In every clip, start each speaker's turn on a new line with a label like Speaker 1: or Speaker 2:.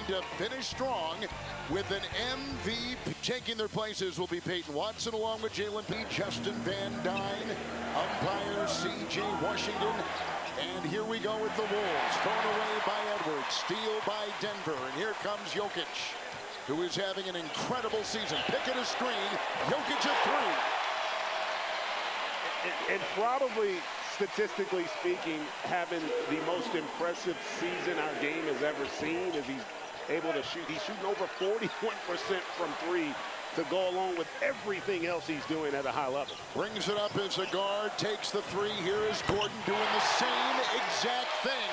Speaker 1: to finish strong with an MVP. Taking their places will be Peyton Watson along with Jalen P. Justin Van Dyne, umpire C.J. Washington. And here we go with the Wolves. Thrown away by Edwards. Steal by Denver. And here comes Jokic, who is having an incredible season. Pickett a screen. Jokic a three.
Speaker 2: And probably, statistically speaking, having the most impressive season our game has ever seen as he's able to shoot. He's shooting over 41% from three to go along with everything else he's doing at a high level.
Speaker 1: Brings it up as a guard, takes the three. Here is Gordon doing the same exact thing.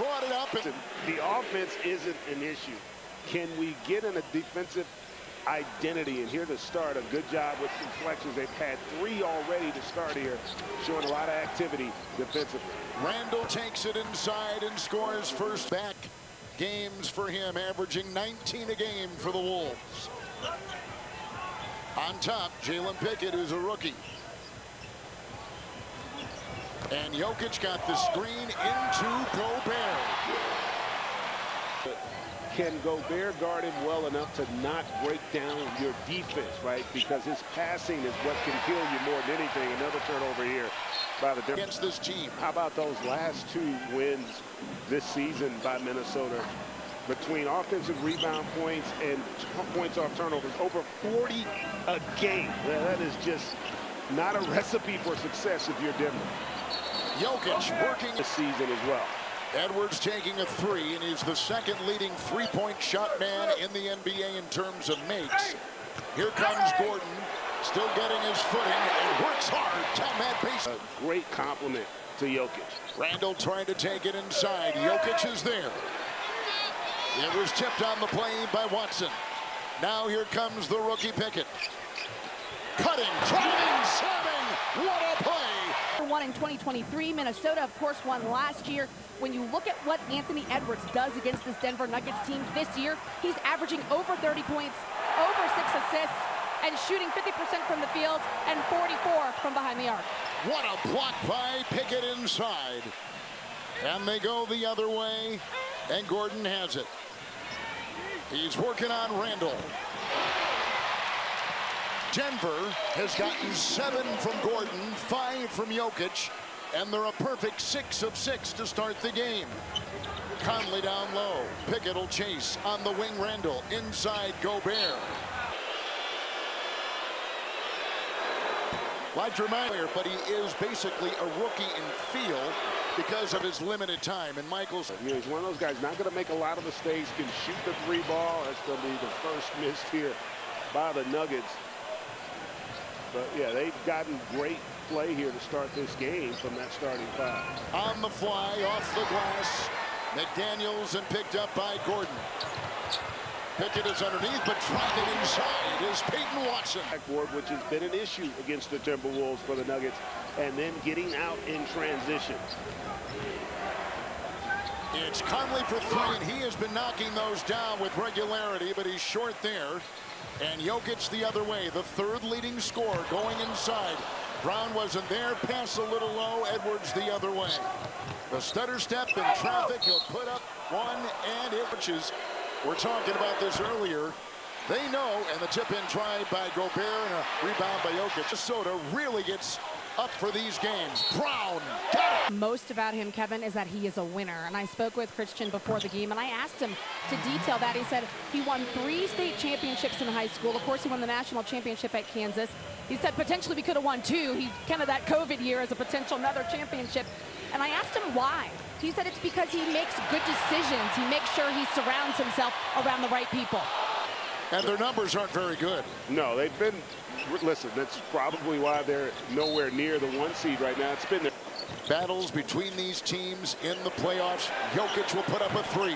Speaker 1: Brought it up.
Speaker 2: And the offense isn't an issue. Can we get in a defensive identity? And here to start, a good job with deflections. They've had three already to start here, showing a lot of activity defensively.
Speaker 1: Randall takes it inside and scores first back games for him, averaging 19 a game for the Wolves. On top, Jalen Pickett, who's a rookie. And Jokic got the screen into Gobert.
Speaker 2: Can Gobert guard him well enough to not break down your defense, right? Because his passing is what can kill you more than anything. Another turnover here by the Denver.
Speaker 1: Against this team.
Speaker 2: How about those last two wins this season by Minnesota? Between offensive rebound points and points off turnovers, over 40 a game. That is just not a recipe for success if you're Denver.
Speaker 1: Jokic working
Speaker 2: this season as well.
Speaker 1: Edwards taking a three, and he's the second leading three-point shot man in the NBA in terms of makes. Here comes Gordon, still getting his footing, and works hard down that base.
Speaker 2: A great compliment to Jokic.
Speaker 1: Randall trying to take it inside. Jokic is there. It was tipped on the play by Watson. Now here comes the rookie Pickett. Cutting, driving, slamming. What a play!
Speaker 3: Won in 2023. Minnesota, of course, won last year. When you look at what Anthony Edwards does against this Denver Nuggets team this year, he's averaging over 30 points, over 6 assists, and shooting 50% from the field and 44 from behind the arc.
Speaker 1: What a block by Pickett inside. And they go the other way, and Gordon has it. He's working on Randall. Denver has gotten 7 from Gordon, 5 from Jokic, and they're a perfect 6 of 6 to start the game. Conley down low. Pickett will chase on the wing. Randall inside Gobert. Like Jermaine, but he is basically a rookie in feel because of his limited time. And Michaels,
Speaker 2: you know, he's one of those guys not going to make a lot of mistakes, can shoot the three ball. That's going to be the first miss here by the Nuggets. But yeah, they've gotten great play here to start this game from that starting five.
Speaker 1: On the fly, off the glass, McDaniels, and picked up by Gordon. Pickett is underneath, but driving inside is Peyton Watson.
Speaker 2: Backboard, which has been an issue against the Timberwolves for the Nuggets, and then getting out in transition.
Speaker 1: It's Conley for three, and he has been knocking those down with regularity, but he's short there. And Jokic the other way, the third leading scorer going inside. Brown wasn't there, pass a little low, Edwards the other way. The stutter step in traffic, he'll put up one, and it pitches. We're talking about this earlier. They know, and the tip-in try by Gobert and a rebound by Jokic. Minnesota really gets up for these games. Brown got it.
Speaker 3: Most about him, Kevin, is that he is a winner. And I spoke with Christian before the game, and I asked him to detail that. He said he won 3 state championships in high school. Of course, he won the national championship at Kansas. He said potentially we could have won 2. He counted that COVID year as a potential another championship. And I asked him why. He said it's because he makes good decisions. He makes sure he surrounds himself around the right people.
Speaker 1: And their numbers aren't very good.
Speaker 2: No, they've been, listen, that's probably why they're nowhere near the 1 seed right now. It's been the
Speaker 1: battles between these teams in the playoffs. Jokic will put up a 3.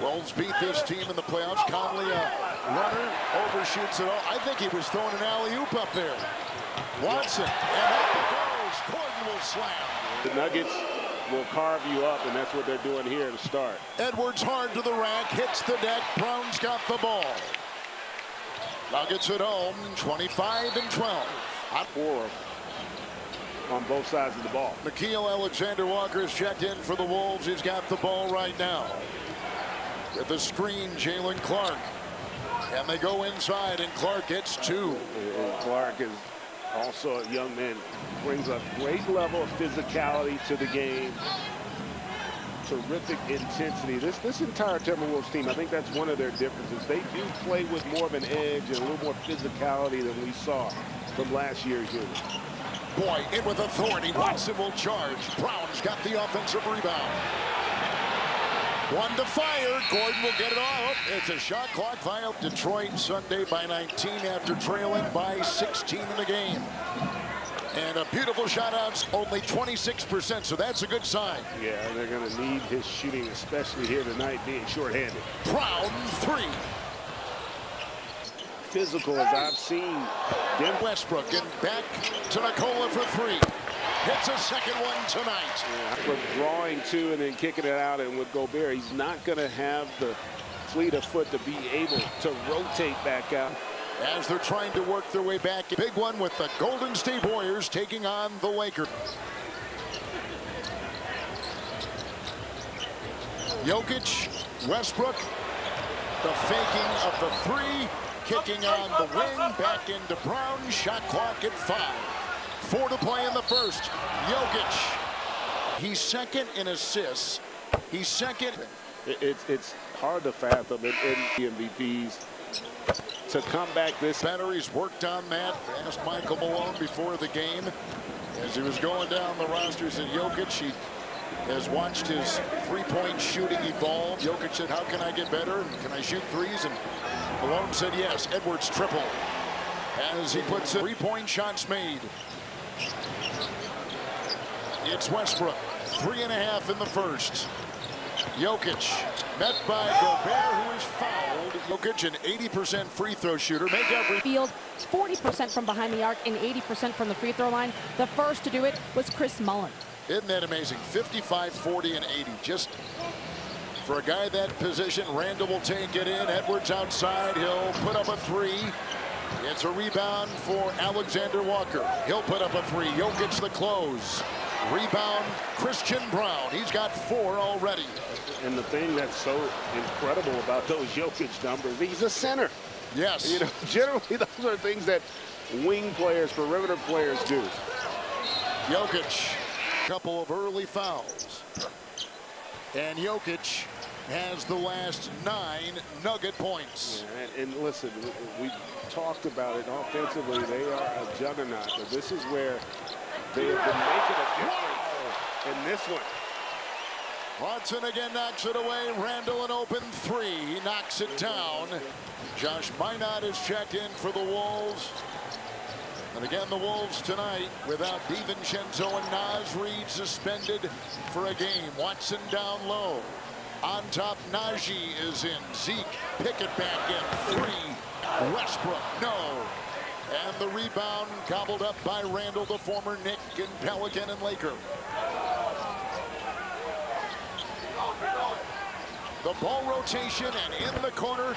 Speaker 1: Wolves beat this team in the playoffs. Conley, a runner, overshoots it all. I think he was throwing an alley-oop up there. Watson, and up it goes. Gordon will slam.
Speaker 2: The Nuggets will carve you up, and that's what they're doing here to start.
Speaker 1: Edwards hard to the rack, hits the deck. Brown's got the ball. Nuggets at home, 25-12.
Speaker 2: For on both sides of the ball.
Speaker 1: Nickeil Alexander-Walker's checked in for the Wolves. He's got the ball right now. At the screen, Jalen Clark. And they go inside, and Clark gets two.
Speaker 2: And Clark is also a young man, brings a great level of physicality to the game. Terrific intensity. This entire Timberwolves team, I think that's one of their differences. They do play with more of an edge and a little more physicality than we saw from last year's unit.
Speaker 1: Boy, in with authority. Watson will charge. Brown's got the offensive rebound. One to fire. Gordon will get it off. It's a shot clock violation. Detroit Sunday by 19 after trailing by 16 in the game. And a beautiful shot out, only 26%, so that's a good sign.
Speaker 2: Yeah, they're going to need his shooting, especially here tonight, being shorthanded.
Speaker 1: Brown, three.
Speaker 2: Physical as I've seen.
Speaker 1: Westbrook and back to Nikola for three. Hits a second one tonight.
Speaker 2: Yeah, drawing two and then kicking it out, and with Gobert, he's not going to have the fleet of foot to be able to rotate back out.
Speaker 1: As they're trying to work their way back. Big one with the Golden State Warriors taking on the Lakers. Jokic, Westbrook, the faking of the three, kicking on the wing, back into Brown, shot clock at 5. 4 to play in the first. Jokic, he's second in assists. He's second.
Speaker 2: It's hard to fathom it in the MVPs. To come back this
Speaker 1: better. He's worked on that. Asked Michael Malone before the game as he was going down the roster. He said Jokic, he has watched his three-point shooting evolve. Jokic said, how can I get better? Can I shoot threes? And Malone said yes. Edwards triple as he puts it. Three-point shots made. It's Westbrook. 3.5 in the first. Jokic met by Gobert, who is fouled. Jokic, an 80% free throw shooter. Make every
Speaker 3: field, 40% from behind the arc and 80% from the free throw line. The first to do it was Chris Mullin.
Speaker 1: Isn't that amazing? 55, 40, and 80. Just for a guy that position, Randall will take it in. Edwards outside. He'll put up a three. It's a rebound for Alexander Walker. He'll put up a three. Jokic the close. Rebound, Christian Brown. He's got 4 already.
Speaker 2: And the thing that's so incredible about those Jokic numbers, he's a center.
Speaker 1: Yes.
Speaker 2: You know, generally those are things that wing players, perimeter players do.
Speaker 1: Jokic, couple of early fouls. And Jokic has the last 9 Nugget points.
Speaker 2: Yeah, and listen, we talked about it offensively. They are a juggernaut. But this is where they have been making a difference in this one.
Speaker 1: Watson again knocks it away. Randall an open 3. He knocks it down. Josh Minot is checked in for the Wolves. And again, the Wolves tonight without DiVincenzo and Naz Reid suspended for a game. Watson down low. On top, Najee is in. Zeke, Pickett back in. 3. Westbrook, no. And the rebound gobbled up by Randall, the former Knick and Pelican and Laker. The ball rotation, and in the corner,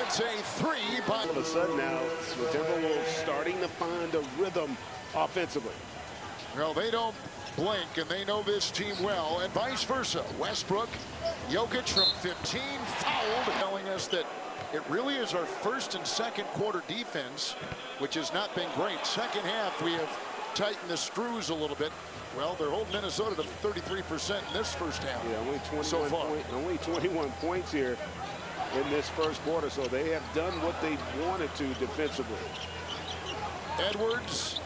Speaker 1: it's a 3 by...
Speaker 2: All of a sudden now, the Timberwolves starting to find a rhythm offensively.
Speaker 1: Well, they don't blink, and they know this team well, and vice versa. Westbrook, Jokic from 15, fouled, telling us that it really is our first and second quarter defense, which has not been great. Second half, we have tightened the screws a little bit. Well, they're holding Minnesota to 33% in this first half.
Speaker 2: Yeah, only 21
Speaker 1: so far.
Speaker 2: Only 21 points here in this first quarter, so they have done what they wanted to defensively.
Speaker 1: Edwards,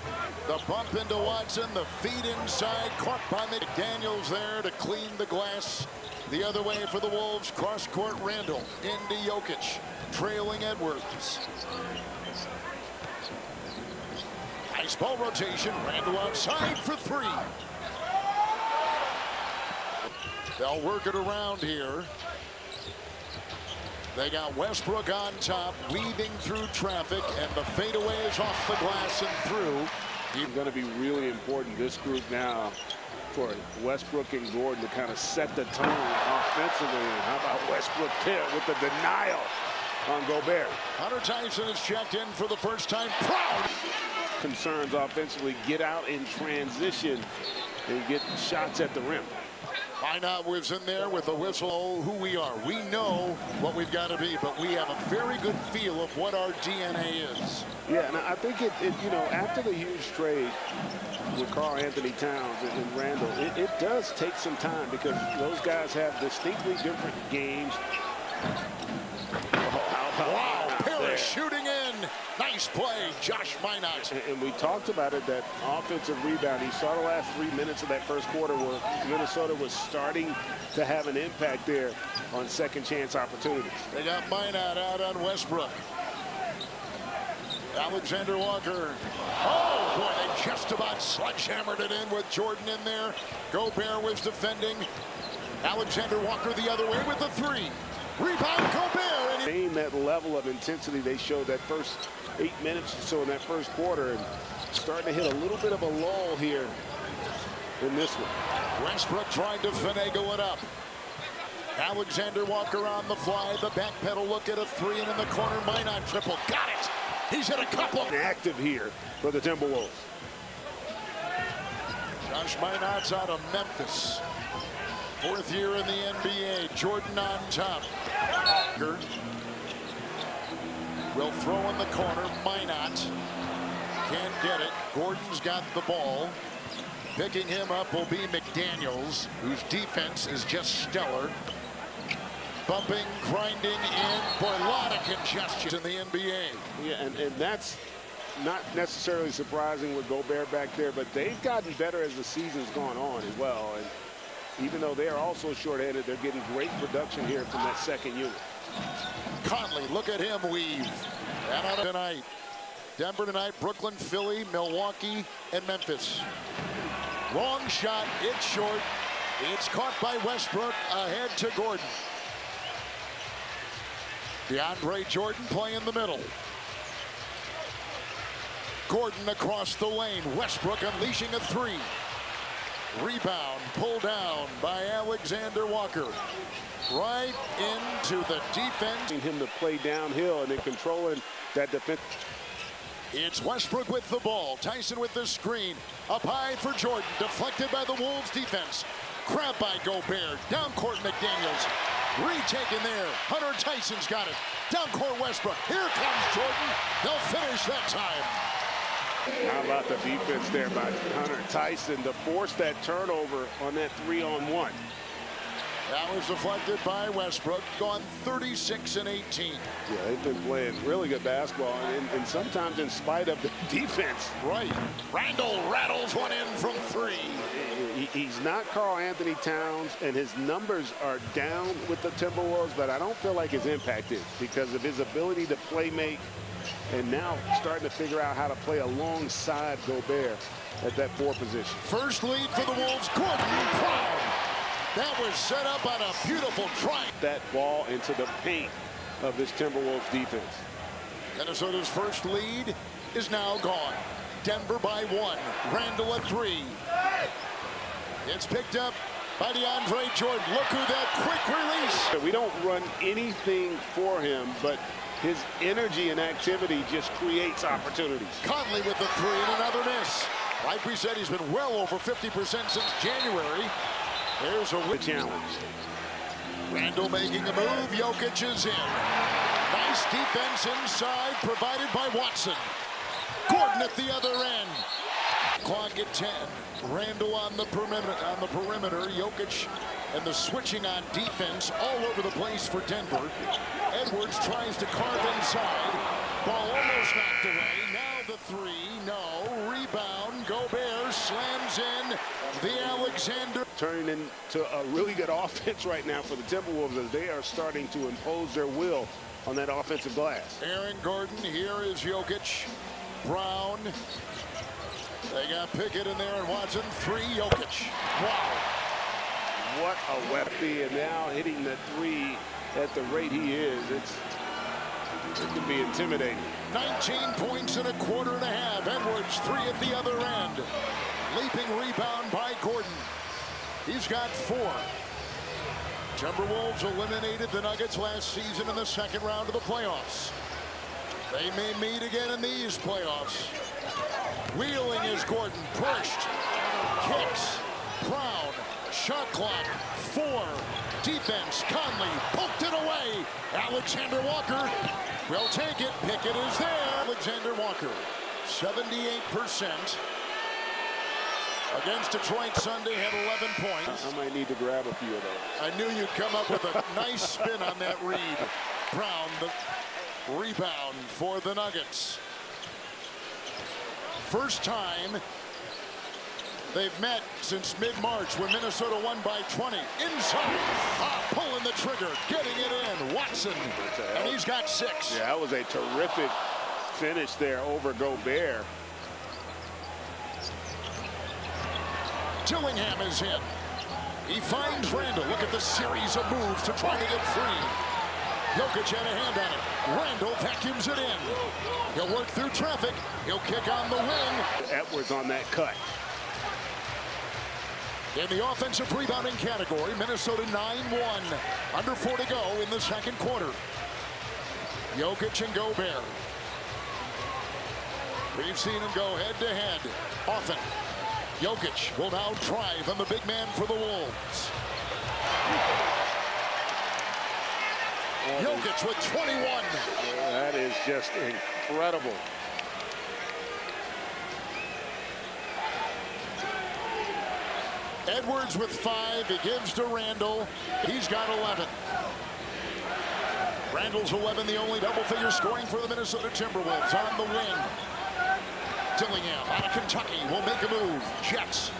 Speaker 1: the bump into Watson, the feed inside, caught by McDaniels there to clean the glass. The other way for the Wolves, cross-court Randall into Jokic, trailing Edwards. Nice ball rotation, Randall outside for 3. They'll work it around here. They got Westbrook on top, weaving through traffic, and the fadeaway is off the glass and through.
Speaker 2: It's going to be really important, this group now, for Westbrook and Gordon to kind of set the tone offensively. And how about Westbrook there with the denial? on Gobert.
Speaker 1: Hunter Tyson is checked in for the first time. Proud.
Speaker 2: Concerns offensively, get out in transition and get shots at the rim.
Speaker 1: Minot was in there with a whistle. Oh, who we are. We know what we've got to be, but we have a very good feel of what our DNA is.
Speaker 2: Yeah, and I think you know, after the huge trade with Karl Anthony Towns and Randall, it does take some time because those guys have distinctly different games.
Speaker 1: Wow, Parrish shooting in. Nice play, Josh Minot.
Speaker 2: And we talked about it, that offensive rebound. He saw the last 3 minutes of that first quarter where Minnesota was starting to have an impact there on second chance opportunities.
Speaker 1: They got Minot out on Westbrook. Alexander Walker. Oh, boy, they just about sledgehammered it in with Jordan in there. Gobert was defending. Alexander Walker the other way with the three. Rebound, Gobert.
Speaker 2: And that level of intensity they showed that first 8 minutes or so in that first quarter, and starting to hit a little bit of a lull here in this one.
Speaker 1: Westbrook tried to finagle it up. Alexander Walker on the fly. The back pedal look at a three, and in the corner, Minot triple. Got it. He's hit a couple.
Speaker 2: Active here for the Timberwolves.
Speaker 1: Josh Minot's out of Memphis. Fourth year in the NBA. Jordan on top. Will throw in the corner. Minot can't get it. Gordon's got the ball. Picking him up will be McDaniels, whose defense is just stellar. Bumping, grinding in. Boy, a lot of congestion in the NBA.
Speaker 2: Yeah, and that's not necessarily surprising with Gobert back there, but they've gotten better as the season's gone on as well. And even though they are also shorthanded, they're getting great production here from that second unit.
Speaker 1: Conley, look at him weave. And out tonight. Denver tonight, Brooklyn, Philly, Milwaukee, and Memphis. Long shot, it's short. It's caught by Westbrook, ahead to Gordon. DeAndre Jordan play in the middle. Gordon across the lane. Westbrook unleashing a three. Rebound pulled down by Alexander Walker. Right into the defense.
Speaker 2: Him to play downhill and then controlling that defense.
Speaker 1: It's Westbrook with the ball. Tyson with the screen. Up high for Jordan. Deflected by the Wolves defense. Grabbed by Gobert. Down court McDaniels. Retaken there. Hunter Tyson's got it. Down court Westbrook. Here comes Jordan. They'll finish that time.
Speaker 2: How about the defense there by Hunter Tyson to force that turnover on that 3-on-1.
Speaker 1: That was deflected by Westbrook. Gone 36 and 18.
Speaker 2: Yeah, they've been playing really good basketball, and sometimes in spite of the defense.
Speaker 1: Right. Randall rattles one in from three.
Speaker 2: He's not Karl Anthony Towns, and his numbers are down with the Timberwolves, but I don't feel like his impact is because of his ability to play make, and now starting to figure out how to play alongside Gobert at that 4 position.
Speaker 1: First lead for the Wolves. Gordon proud. That was set up on a beautiful try.
Speaker 2: That ball into the paint of this Timberwolves defense.
Speaker 1: Minnesota's first lead is now gone. Denver by 1. Randall at 3. It's picked up by DeAndre Jordan. Look who that quick release.
Speaker 2: We don't run anything for him, but his energy and activity just creates opportunities.
Speaker 1: Conley with the 3 and another miss. Like we said, he's been well over 50% since January. There's a
Speaker 2: challenge.
Speaker 1: Randall making a move. Jokic is in. Nice defense inside, provided by Watson. Gordon at the other end. Clock at 10. Randall on the perimeter. Jokic and the switching on defense all over the place for Denver. Edwards tries to carve inside. Ball almost knocked away. Now the 3. No. Rebound. Gobert slams in. The Alexander.
Speaker 2: Turning into a really good offense right now for the Timberwolves as they are starting to impose their will on that offensive glass.
Speaker 1: Aaron Gordon. Here is Jokic. Brown. They got Pickett in there and Watson. 3. Jokic. Wow.
Speaker 2: What a weapon. And now hitting the 3 at the rate he is. It can be intimidating.
Speaker 1: 19 points in a quarter and a half. Edwards 3 at the other end. Leaping rebound by Gordon. He's got 4. Timberwolves eliminated the Nuggets last season in the second round of the playoffs. They may meet again in these playoffs. Wheeling is Gordon, pushed, kicks, Brown, shot clock, 4, defense, Conley, poked it away. Alexander Walker will take it, Pickett is there. Alexander Walker, 78%. Against Detroit Sunday, had 11 points.
Speaker 2: I might need to grab a few of those.
Speaker 1: I knew you'd come up with a nice spin on that read. Brown, the rebound for the Nuggets. First time they've met since mid-March when Minnesota won by 20. Inside, pulling the trigger, getting it in. Watson, and he's got 6.
Speaker 2: Yeah, that was a terrific finish there over Gobert.
Speaker 1: Dillingham is in. He finds Randall. Look at the series of moves to try to get free. Jokic had a hand on it. Randall vacuums it in. He'll work through traffic. He'll kick on the wing.
Speaker 2: Edwards on that cut.
Speaker 1: In the offensive rebounding category, Minnesota 9-1. Under 4 to go in the second quarter. Jokic and Gobert. We've seen him go head-to-head often. Jokic will now drive on the big man for the Wolves. Jokic with 21.
Speaker 2: That is just incredible.
Speaker 1: Edwards with 5. He gives to Randall. He's got 11. Randall's 11, the only double-figure scoring for the Minnesota Timberwolves on the wing. Dillingham out of Kentucky will make a move. Jets.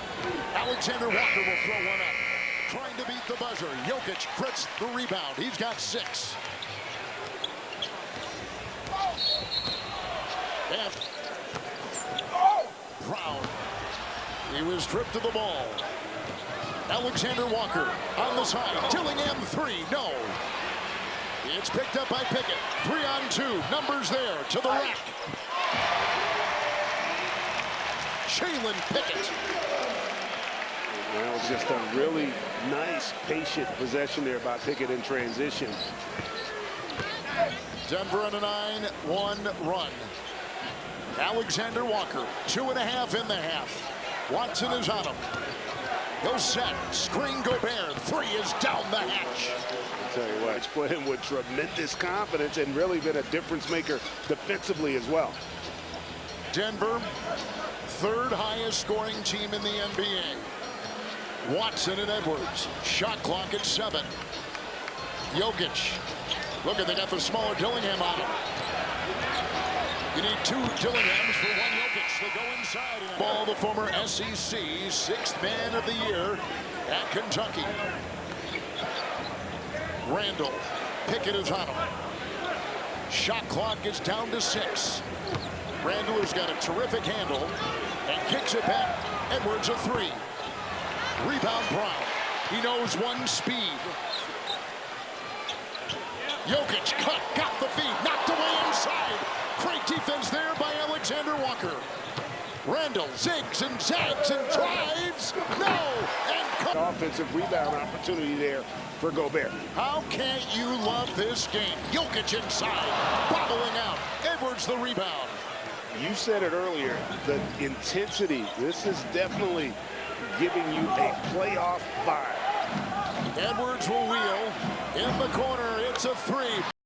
Speaker 1: Alexander Walker will throw one up. Trying to beat the buzzer. Jokic crits the rebound. He's got 6. And Brown. He was stripped of the ball. Alexander Walker on the side. Dillingham 3. No. It's picked up by Pickett. 3-on-2. Numbers there to the rack. Jalen Pickett.
Speaker 2: That was just a really nice, patient possession there by Pickett in transition.
Speaker 1: Denver on a 9-1 run. Alexander Walker, 2.5 in the half. Watson is on him. He'll set. Screen Gobert. 3 is down the hatch.
Speaker 2: I'll tell you what, he's playing with tremendous confidence and really been a difference maker defensively as well.
Speaker 1: Denver, 3rd highest scoring team in the NBA. Watson and Edwards. Shot clock at 7. Jokic. Look at, they got the smaller Dillingham on him. You need 2 Dillinghams for 1 Jokic to go inside. Ball, the former SEC 6th man of the year at Kentucky. Randall. Pickett is on him. Shot clock is down to 6. Randall has got a terrific handle and kicks it back. Edwards a 3. Rebound Brown. He knows one speed. Jokic cut, got the feed, knocked away inside. Great defense there by Alexander Walker. Randall zigs and zags and drives. No! And cut.
Speaker 2: Offensive rebound opportunity there for Gobert.
Speaker 1: How can't you love this game? Jokic inside, bobbling out. Edwards the rebound.
Speaker 2: You said it earlier, the intensity. This is definitely giving you a playoff vibe.
Speaker 1: Edwards will wheel in the corner. It's a 3.